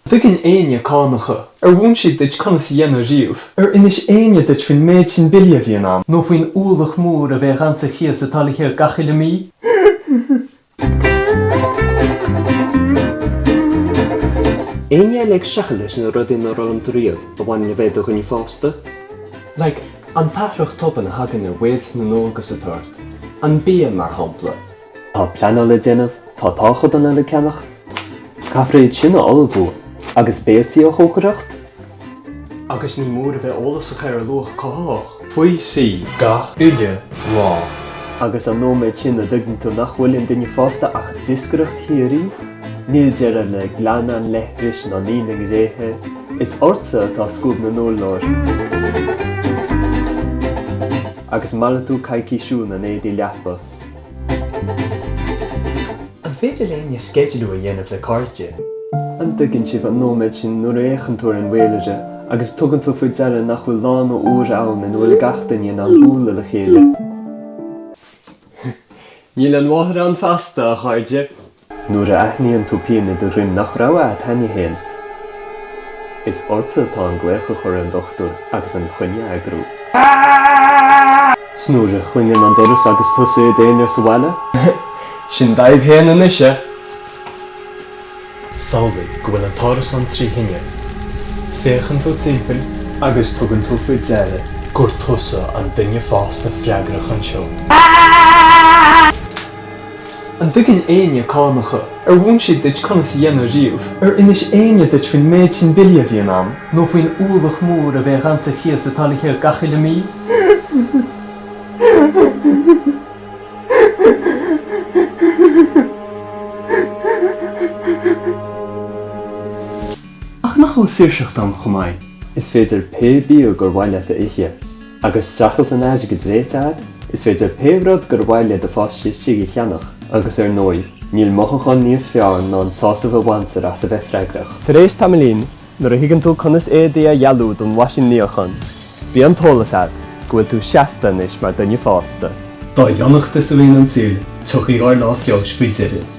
Tugann aine cánacha, bhain siad duit conas dhéanamh riamh, inis aine duit faoin méid sin Billí a bhíonn am, nó faoin uilig mór a bheith ansa chias a tailithe gachaile mí. Aine le seachal leis na rudaí nó rolam tríomh a bhain le bheith do chuine Fásta. Like, an tathracht toban a hagan ar wéads na nógus a tuairt. An bia mar hampla. Tá pleanal le déanamh, tá táchad an le ceannach. Caithfraíd sin olbhú, agus béaltaí ó CÓCAIREACHT. Agus ní mór a bheith ólas a chuir luach cáthach. Faoi sí gach uile lá. Agus an nóméid sin a dtugann tú nach bhfuiln duine Fásta ach discreacht hiarí. Níl deire le Glanadh leithris na líling réithe, is orsa tá scúb na nóláir. Agus mala tú caiicí siún na éadí leapa. An féidir le aine skeidulú a dhéanamh le cáirte. An tugann sibh an nóméid sin nuair a éigeantúir an bhéalaide, agus tugann tú faoi deire nach bhfuil lán ó uair ann in uilig achtain an bhúla le chéile. Níl an mhathar an Fásta a chairde. Nuair a aithníonn tú piana do rún nach rogha a taine héin. Is orsa tá an glécha chuir an dochtúr agus an chuine agrú. Snúr a chuineann an doras agus tusa déanaar sa bhaile? Sin daibh héana an isise. Sálaigh go bhfuil an táras an trí hinne. Féchann tú timpeall agus tugann tú faoi deire gur tusa an duine Fásta freagrach anseo. An tugann aine cánacha, bhain siad duit conas dhéanamh riamh, inis aine duit faoin méid sin Billí a bhíonn am, nó faoin uilig mór a bheith ansa chias a tailithe gachaile mí. Ach nach bhfuil saoirseacht am chumáid, is féidir pe-bío gur bhaile a ihe, agus trachailt an áide go dréitead, is féidir pe-bhrod gur bhaile a fáiste siigi cheannach, agus nói, níl mothachán níos fearn ná an sásamh bhaintear as a bheith freigrach. Tar éis tamlín, nuair a thugann tú conas éadaí a dhealúd an wasin níochan, bhí an tólasad, go bhfuil tú seasta is mar duine Fásta. Tá dheannachta sa bhíon an siúil, tuchaí gáir lá feos faoi deire.